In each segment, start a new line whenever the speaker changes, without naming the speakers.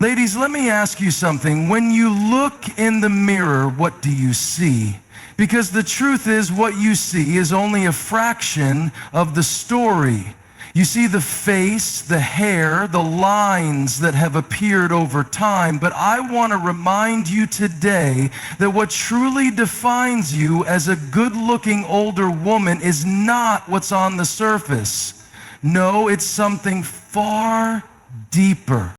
Ladies, let me ask you something. When you look in the mirror, what do you see? Because the truth is, what you see is only a fraction of the story. You see the face, the hair, the lines that have appeared over time, but I want to remind you today that what truly defines you as a good-looking older woman is not what's on the surface. No, it's something far deeper.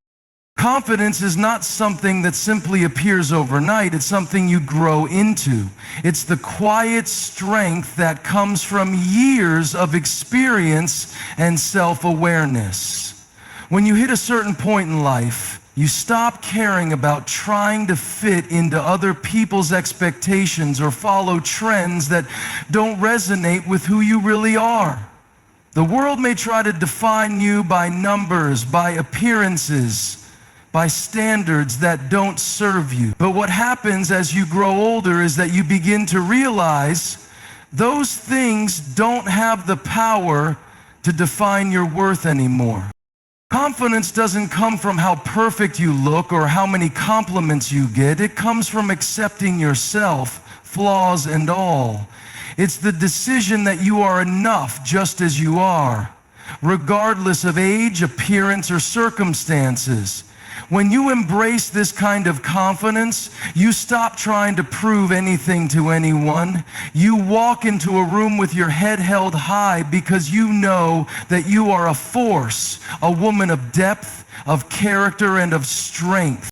Confidence is not something that simply appears overnight. It's something you grow into. It's the quiet strength that comes from years of experience and self-awareness. When you hit a certain point in life, you stop caring about trying to fit into other people's expectations or follow trends that don't resonate with who you really are. The world may try to define you by numbers, by appearances, by standards that don't serve you. But what happens as you grow older is that you begin to realize those things don't have the power to define your worth anymore. Confidence doesn't come from how perfect you look or how many compliments you get. It comes from accepting yourself, flaws and all. It's the decision that you are enough just as you are, regardless of age, appearance, or circumstances. When you embrace this kind of confidence, you stop trying to prove anything to anyone. You walk into a room with your head held high because you know that you are a force, a woman of depth, of character, and of strength.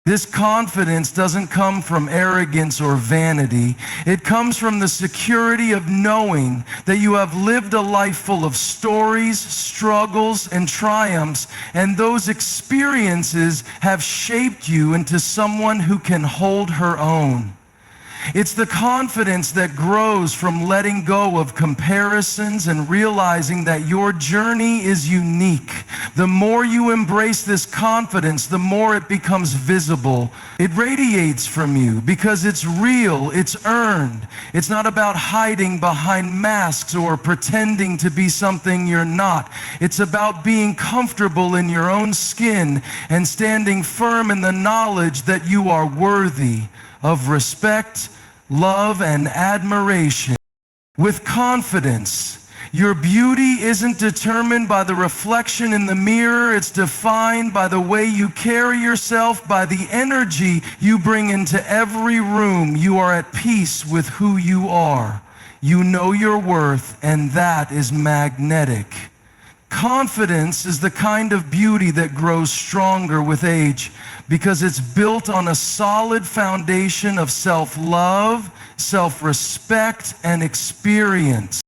This confidence doesn't come from arrogance or vanity. It comes from the security of knowing that you have lived a life full of stories, struggles, and triumphs, and those experiences have shaped you into someone who can hold her own. It's the confidence that grows from letting go of comparisons and realizing that your journey is unique. The more you embrace this confidence, the more it becomes visible. It radiates from you because it's real, it's earned. It's not about hiding behind masks or pretending to be something you're not. It's about being comfortable in your own skin and standing firm in the knowledge that you are worthy of respect, love, and admiration. With confidence, your beauty isn't determined by the reflection in the mirror. It's defined by the way you carry yourself, by the energy you bring into every room. You are at peace with who you are. You know your worth, and that is magnetic. Confidence is the kind of beauty that grows stronger with age because it's built on a solid foundation of self-love, self-respect, and experience.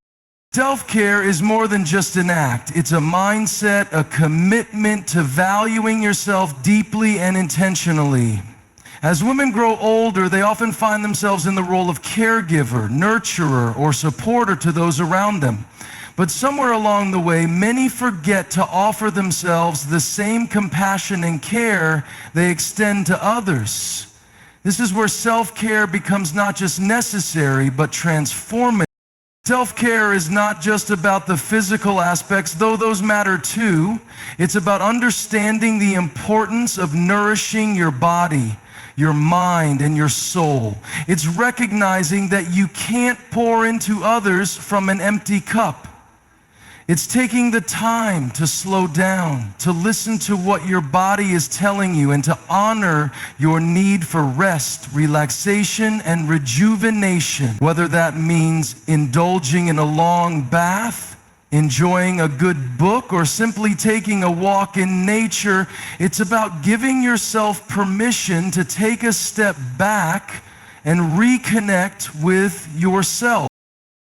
Self-care is more than just an act. It's a mindset, a commitment to valuing yourself deeply and intentionally. As women grow older, they often find themselves in the role of caregiver, nurturer, or supporter to those around them. But somewhere along the way, many forget to offer themselves the same compassion and care they extend to others. This is where self-care becomes not just necessary, but transformative. Self-care is not just about the physical aspects, though those matter too. It's about understanding the importance of nourishing your body, your mind, and your soul. It's recognizing that you can't pour into others from an empty cup. It's taking the time to slow down, to listen to what your body is telling you, and to honor your need for rest, relaxation, and rejuvenation. Whether that means indulging in a long bath, enjoying a good book, or simply taking a walk in nature, it's about giving yourself permission to take a step back and reconnect with yourself.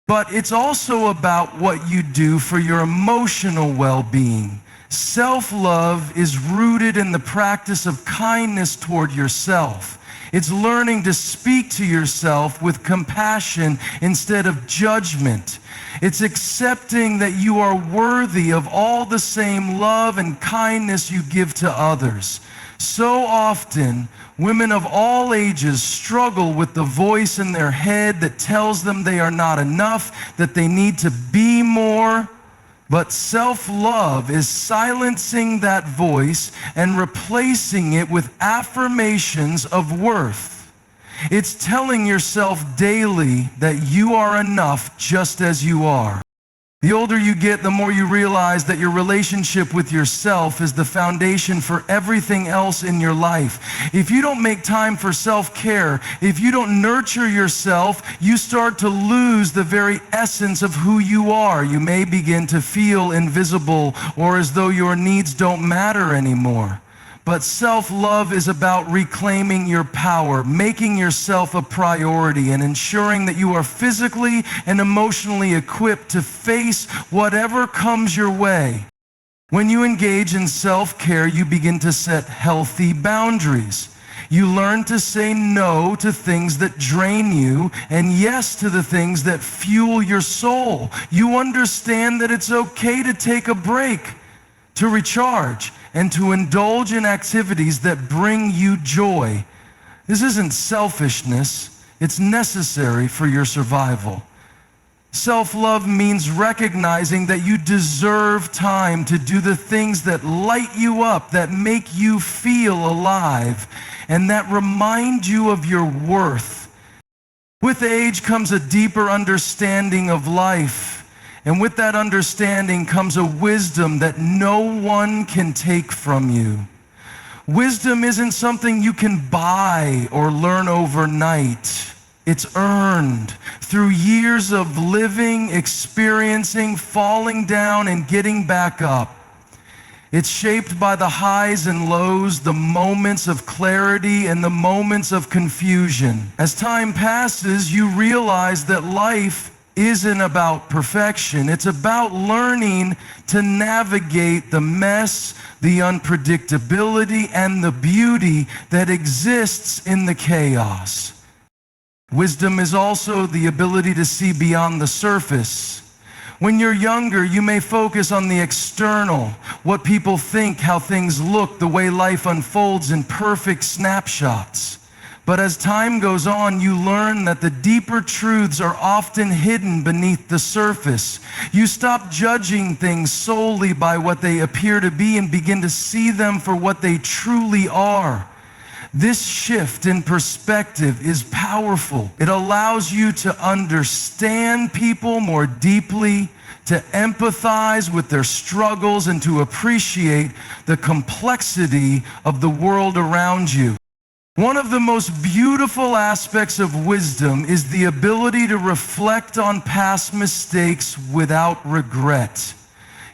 But it's also about what you do for your emotional well-being. Self-love is rooted in the practice of kindness toward yourself. It's learning to speak to yourself with compassion instead of judgment. It's accepting that you are worthy of all the same love and kindness you give to others. So often, women of all ages struggle with the voice in their head that tells them they are not enough, that they need to be more. But self-love is silencing that voice and replacing it with affirmations of worth. It's telling yourself daily that you are enough just as you are. The older you get, the more you realize that your relationship with yourself is the foundation for everything else in your life. If you don't make time for self-care, if you don't nurture yourself, you start to lose the very essence of who you are. You may begin to feel invisible or as though your needs don't matter anymore. But self-love is about reclaiming your power, making yourself a priority, and ensuring that you are physically and emotionally equipped to face whatever comes your way. When you engage in self-care, you begin to set healthy boundaries. You learn to say no to things that drain you and yes to the things that fuel your soul. You understand that it's okay to take a break, to recharge, and to indulge in activities that bring you joy. This isn't selfishness, it's necessary for your survival. Self-love means recognizing that you deserve time to do the things that light you up, that make you feel alive, and that remind you of your worth. With age comes a deeper understanding of life. And with that understanding comes a wisdom that no one can take from you. Wisdom isn't something you can buy or learn overnight. It's earned through years of living, experiencing, falling down, and getting back up. It's shaped by the highs and lows, the moments of clarity and the moments of confusion. As time passes, you realize that life isn't about perfection. It's about learning to navigate the mess, the unpredictability, and the beauty that exists in the chaos. Wisdom is also the ability to see beyond the surface. When you're younger, you may focus on the external, what people think, how things look, the way life unfolds in perfect snapshots. But as time goes on, you learn that the deeper truths are often hidden beneath the surface. You stop judging things solely by what they appear to be and begin to see them for what they truly are. This shift in perspective is powerful. It allows you to understand people more deeply, to empathize with their struggles, and to appreciate the complexity of the world around you. One of the most beautiful aspects of wisdom is the ability to reflect on past mistakes without regret.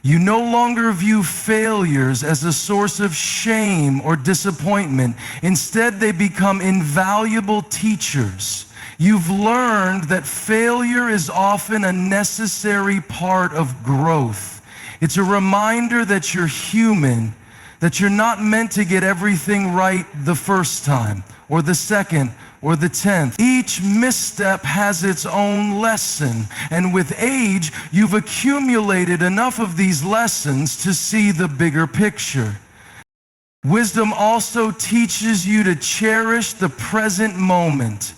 You no longer view failures as a source of shame or disappointment. Instead, they become invaluable teachers. You've learned that failure is often a necessary part of growth. It's a reminder that you're human, that you're not meant to get everything right the first time, or the second, or the 10th. Each misstep has its own lesson, and with age, you've accumulated enough of these lessons to see the bigger picture. Wisdom also teaches you to cherish the present moment.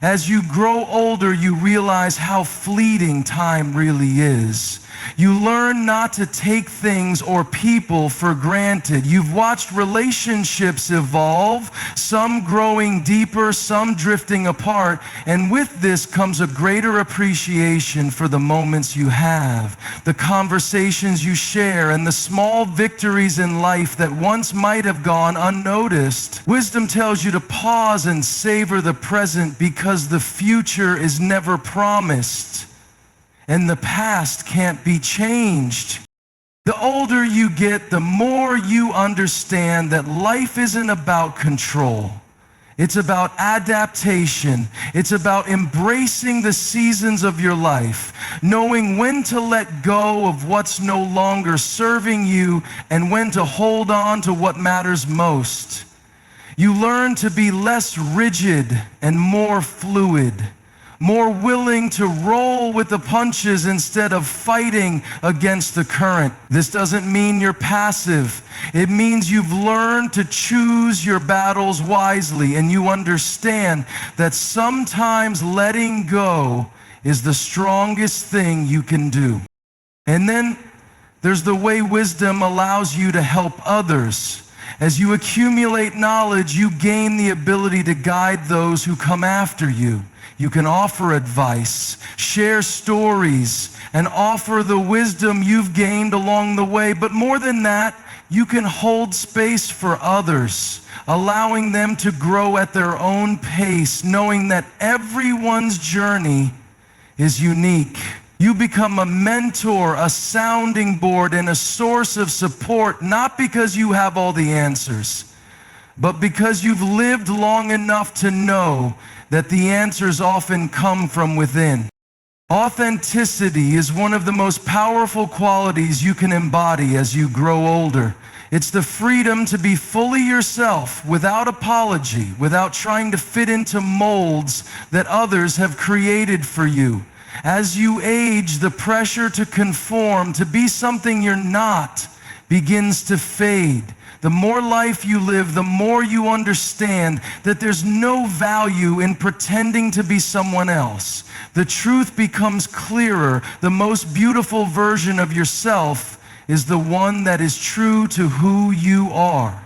As you grow older, you realize how fleeting time really is. You learn not to take things or people for granted. You've watched relationships evolve, some growing deeper, some drifting apart, and with this comes a greater appreciation for the moments you have, the conversations you share, and the small victories in life that once might have gone unnoticed. Wisdom tells you to pause and savor the present because the future is never promised. And the past can't be changed. The older you get, the more you understand that life isn't about control. It's about adaptation. It's about embracing the seasons of your life, knowing when to let go of what's no longer serving you and when to hold on to what matters most. You learn to be less rigid and more fluid, more willing to roll with the punches instead of fighting against the current. This doesn't mean you're passive. It means you've learned to choose your battles wisely, and you understand that sometimes letting go is the strongest thing you can do. And then There's the way wisdom allows you to help others. As you accumulate knowledge, you gain the ability to guide those who come after you. You can offer advice, share stories, and offer the wisdom you've gained along the way. But more than that, you can hold space for others, allowing them to grow at their own pace, knowing that everyone's journey is unique. You become a mentor, a sounding board, and a source of support, not because you have all the answers, but because you've lived long enough to know that the answers often come from within. Authenticity is one of the most powerful qualities you can embody as you grow older. It's the freedom to be fully yourself without apology, without trying to fit into molds that others have created for you. As you age, the pressure to conform, to be something you're not, begins to fade. The more life you live, the more you understand that there's no value in pretending to be someone else. The truth becomes clearer. The most beautiful version of yourself is the one that is true to who you are.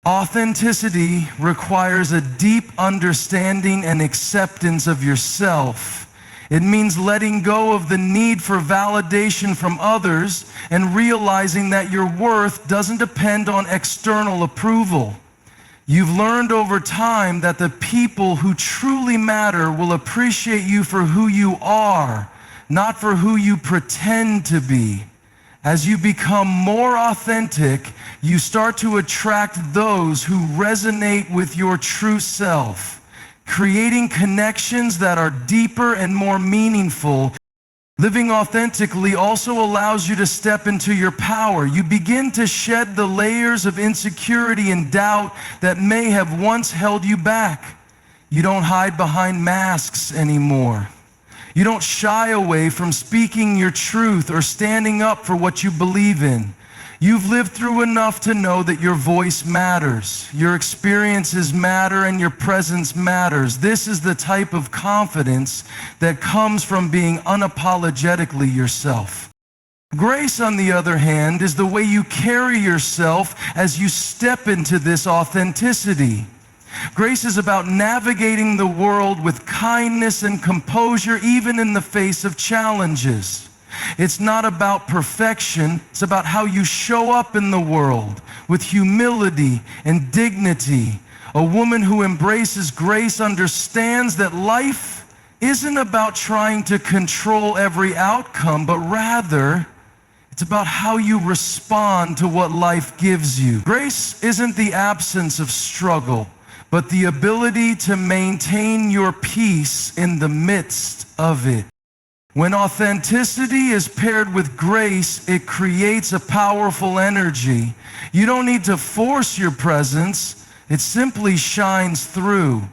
Authenticity requires a deep understanding and acceptance of yourself. It means letting go of the need for validation from others and realizing that your worth doesn't depend on external approval. You've learned over time that the people who truly matter will appreciate you for who you are, not for who you pretend to be. As you become more authentic, you start to attract those who resonate with your true self, creating connections that are deeper and more meaningful. Living authentically also allows you to step into your power. You begin to shed the layers of insecurity and doubt that may have once held you back. You don't hide behind masks anymore. You don't shy away from speaking your truth or standing up for what you believe in. You've lived through enough to know that your voice matters, your experiences matter, and your presence matters. This is the type of confidence that comes from being unapologetically yourself. Grace, on the other hand, is the way you carry yourself as you step into this authenticity. Grace is about navigating the world with kindness and composure, even in the face of challenges. It's not about perfection. It's about how you show up in the world with humility and dignity. A woman who embraces grace understands that life isn't about trying to control every outcome, but rather it's about how you respond to what life gives you. Grace isn't the absence of struggle, but the ability to maintain your peace in the midst of it. When authenticity is paired with grace, it creates a powerful energy. You don't need to force your presence. It simply shines through.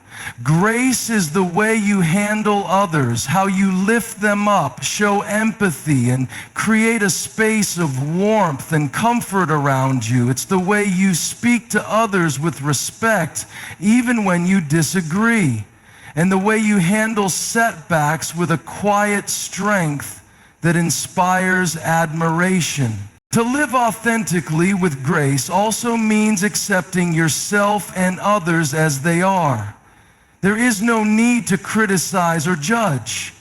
Grace is the way you handle others, how you lift them up, show empathy, and create a space of warmth and comfort around you. It's the way you speak to others with respect, even when you disagree. And the way you handle setbacks with a quiet strength that inspires admiration. To live authentically with grace also means accepting yourself and others as they are. There is no need to criticize or judge.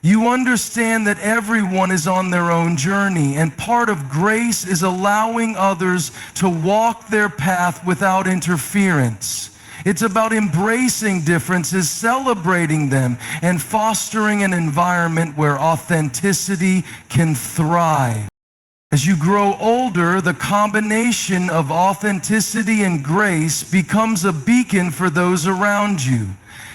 You understand that everyone is on their own journey, and part of grace is allowing others to walk their path without interference. It's about embracing differences, celebrating them, and fostering an environment where authenticity can thrive. As you grow older, the combination of authenticity and grace becomes a beacon for those around you.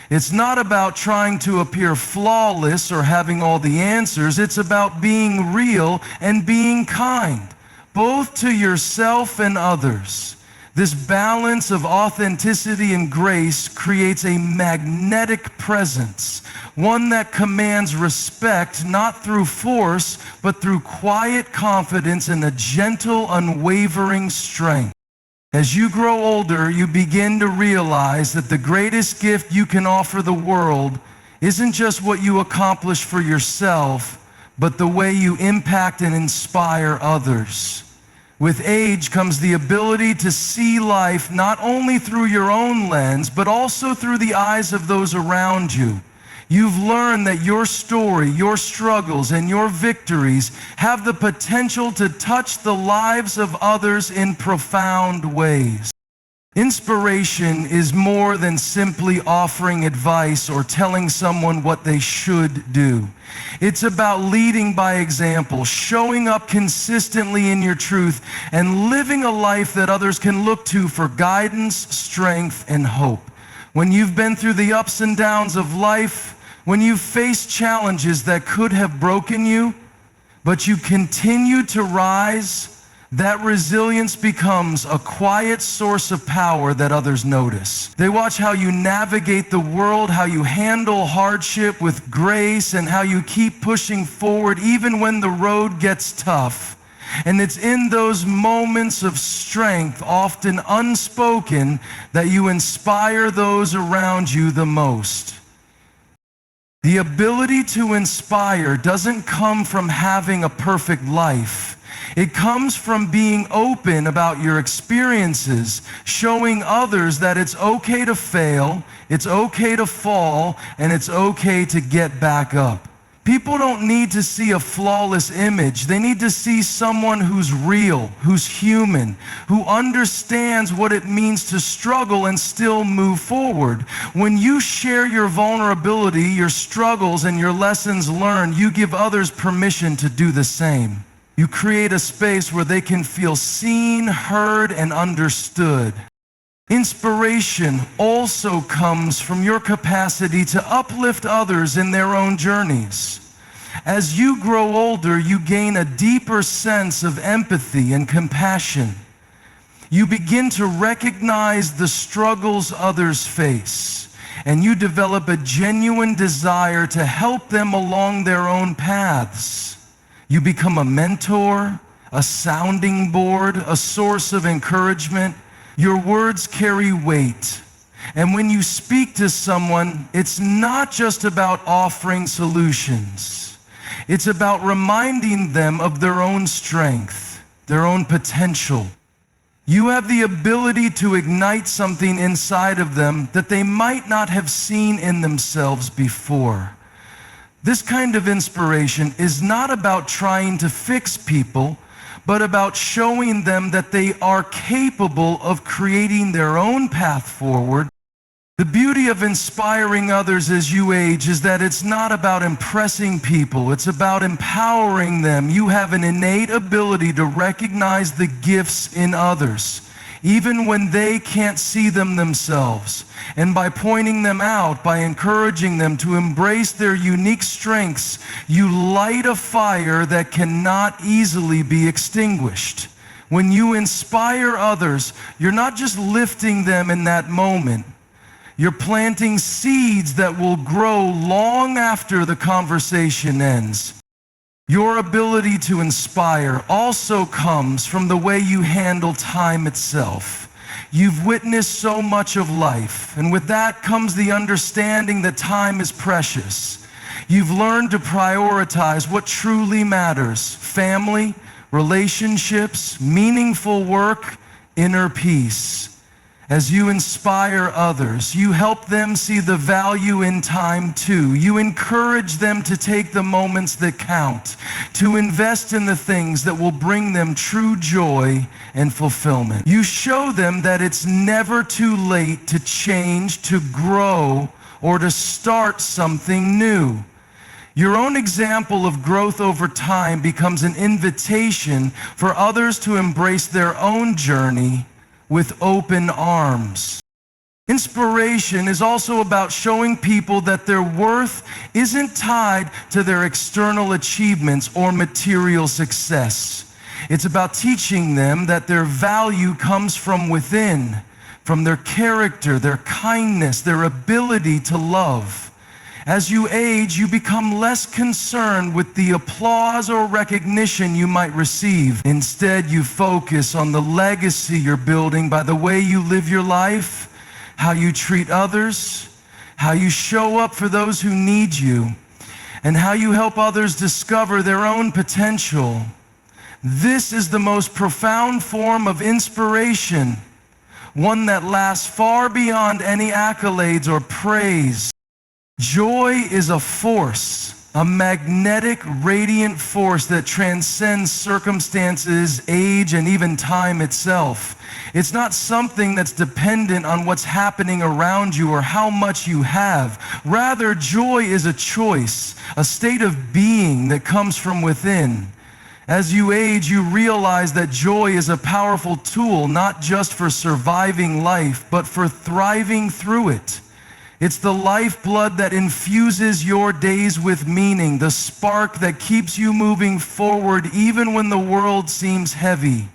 It's not about trying to appear flawless or having all the answers. It's about being real and being kind, both to yourself and others. This balance of authenticity and grace creates a magnetic presence, one that commands respect not through force, but through quiet confidence and a gentle, unwavering strength. As you grow older, you begin to realize that the greatest gift you can offer the world isn't just what you accomplish for yourself, but the way you impact and inspire others. With age comes the ability to see life not only through your own lens, but also through the eyes of those around you. You've learned that your story, your struggles, and your victories have the potential to touch the lives of others in profound ways. Inspiration is more than simply offering advice or telling someone what they should do. It's about leading by example, showing up consistently in your truth, and living a life that others can look to for guidance, strength, and hope. When you've been through the ups and downs of life, when you've faced challenges that could have broken you, but you continue to rise, that resilience becomes a quiet source of power that others notice. They watch how you navigate the world, how you handle hardship with grace, and how you keep pushing forward even when the road gets tough. And it's in those moments of strength, often unspoken, that you inspire those around you the most. The ability to inspire doesn't come from having a perfect life. It comes from being open about your experiences, showing others that it's okay to fail, it's okay to fall, and it's okay to get back up. People don't need to see a flawless image. They need to see someone who's real, who's human, who understands what it means to struggle and still move forward. When you share your vulnerability, your struggles, and your lessons learned, you give others permission to do the same. You create a space where they can feel seen, heard, and understood. Inspiration also comes from your capacity to uplift others in their own journeys. As you grow older, you gain a deeper sense of empathy and compassion. You begin to recognize the struggles others face, and you develop a genuine desire to help them along their own paths. You become a mentor, a sounding board, a source of encouragement. Your words carry weight. And when you speak to someone, it's not just about offering solutions. It's about reminding them of their own strength, their own potential. You have the ability to ignite something inside of them that they might not have seen in themselves before. This kind of inspiration is not about trying to fix people, but about showing them that they are capable of creating their own path forward. The beauty of inspiring others as you age is that it's not about impressing people, it's about empowering them. You have an innate ability to recognize the gifts in others, even when they can't see them themselves. And by pointing them out, by encouraging them to embrace their unique strengths, you light a fire that cannot easily be extinguished. When you inspire others, you're not just lifting them in that moment. You're planting seeds that will grow long after the conversation ends. Your ability to inspire also comes from the way you handle time itself. You've witnessed so much of life, and with that comes the understanding that time is precious. You've learned to prioritize what truly matters: family, relationships, meaningful work, inner peace. As you inspire others, you help them see the value in time too. You encourage them to take the moments that count, to invest in the things that will bring them true joy and fulfillment. You show them that it's never too late to change, to grow, or to start something new. Your own example of growth over time becomes an invitation for others to embrace their own journey with open arms. Inspiration is also about showing people that their worth isn't tied to their external achievements or material success. It's about teaching them that their value comes from within, from their character, their kindness, their ability to love. As you age, you become less concerned with the applause or recognition you might receive. Instead, you focus on the legacy you're building by the way you live your life, how you treat others, how you show up for those who need you. and how you help others discover their own potential. This is the most profound form of inspiration, one that lasts far beyond any accolades or praise. Joy is a force, a magnetic, radiant force that transcends circumstances, age, and even time itself. It's not something that's dependent on what's happening around you or how much you have. Rather, joy is a choice, a state of being that comes from within. As you age, you realize that joy is a powerful tool, not just for surviving life, but for thriving through it. It's the lifeblood that infuses your days with meaning, the spark that keeps you moving forward even when the world seems heavy.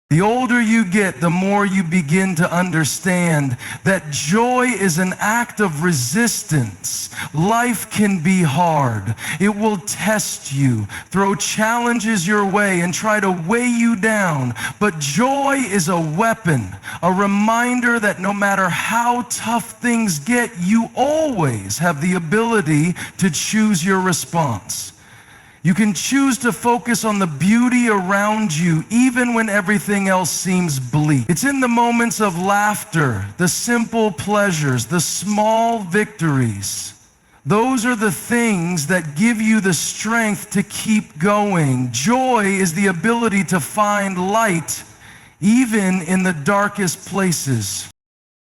The older you get, the more you begin to understand that joy is an act of resistance. Life can be hard. It will test you, throw challenges your way, and try to weigh you down. But joy is a weapon, a reminder that no matter how tough things get, you always have the ability to choose your response. You can choose to focus on the beauty around you even when everything else seems bleak. It's in the moments of laughter, the simple pleasures, the small victories. Those are the things that give you the strength to keep going. Joy is the ability to find light even in the darkest places.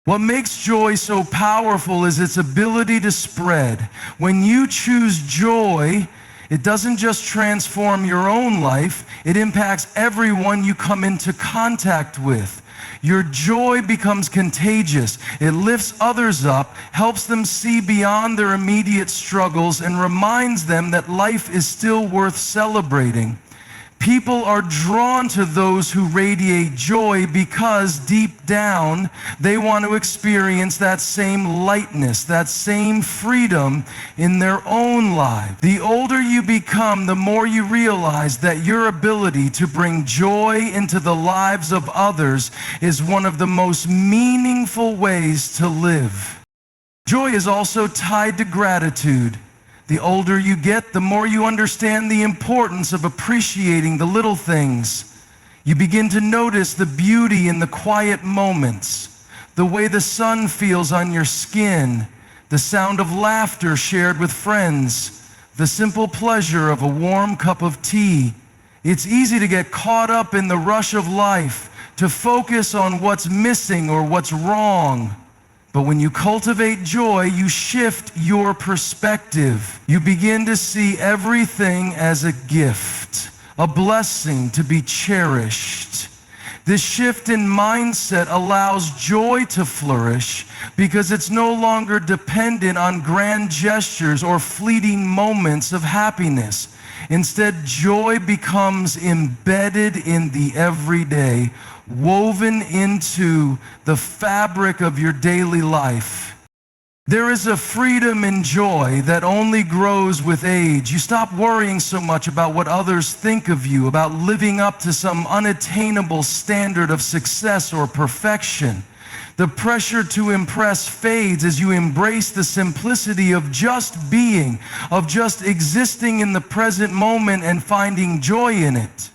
What makes joy so powerful is its ability to spread. When you choose joy, it doesn't just transform your own life, it impacts everyone you come into contact with. Your joy becomes contagious. It lifts others up, helps them see beyond their immediate struggles, and reminds them that life is still worth celebrating. People are drawn to those who radiate joy because deep down they want to experience that same lightness, that same freedom in their own lives. The older you become, the more you realize that your ability to bring joy into the lives of others is one of the most meaningful ways to live. Joy is also tied to gratitude. The older you get, the more you understand the importance of appreciating the little things. You begin to notice the beauty in the quiet moments, the way the sun feels on your skin, the sound of laughter shared with friends, the simple pleasure of a warm cup of tea. It's easy to get caught up in the rush of life, to focus on what's missing or what's wrong. But when you cultivate joy, you shift your perspective. You begin to see everything as a gift, a blessing to be cherished. This shift in mindset allows joy to flourish because it's no longer dependent on grand gestures or fleeting moments of happiness. Instead, joy becomes embedded in the everyday, woven into the fabric of your daily life. There is a freedom in joy that only grows with age. You stop worrying so much about what others think of you, about living up to some unattainable standard of success or perfection. The pressure to impress fades as you embrace the simplicity of just being, of just existing in the present moment and finding joy in it.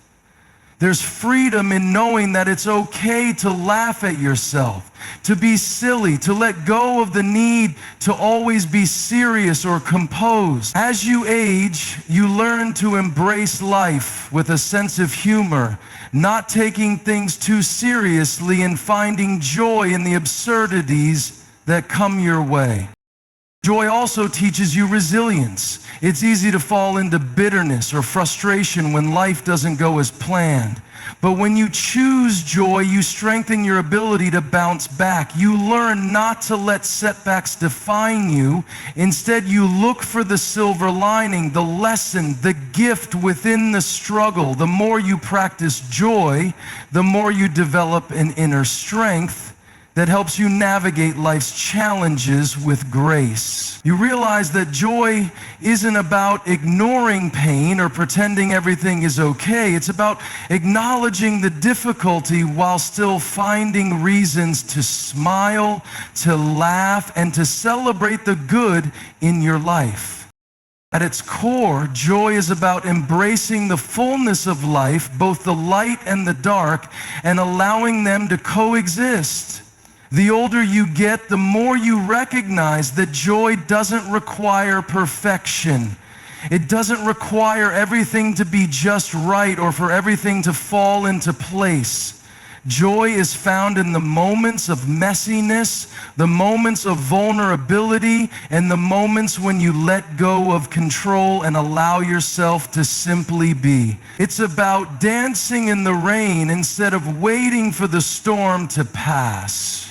There's freedom in knowing that it's okay to laugh at yourself, to be silly, to let go of the need to always be serious or composed. As you age, you learn to embrace life with a sense of humor, not taking things too seriously and finding joy in the absurdities that come your way. Joy also teaches you resilience. It's easy to fall into bitterness or frustration when life doesn't go as planned. But when you choose joy, you strengthen your ability to bounce back. You learn not to let setbacks define you. Instead, you look for the silver lining, the lesson, the gift within the struggle. The more you practice joy, the more you develop an inner strength that helps you navigate life's challenges with grace. You realize that joy isn't about ignoring pain or pretending everything is okay. It's about acknowledging the difficulty while still finding reasons to smile, to laugh, and to celebrate the good in your life. At its core, joy is about embracing the fullness of life, both the light and the dark, and allowing them to coexist. The older you get, the more you recognize that joy doesn't require perfection. It doesn't require everything to be just right or for everything to fall into place. Joy is found in the moments of messiness, the moments of vulnerability, and the moments when you let go of control and allow yourself to simply be. It's about dancing in the rain instead of waiting for the storm to pass.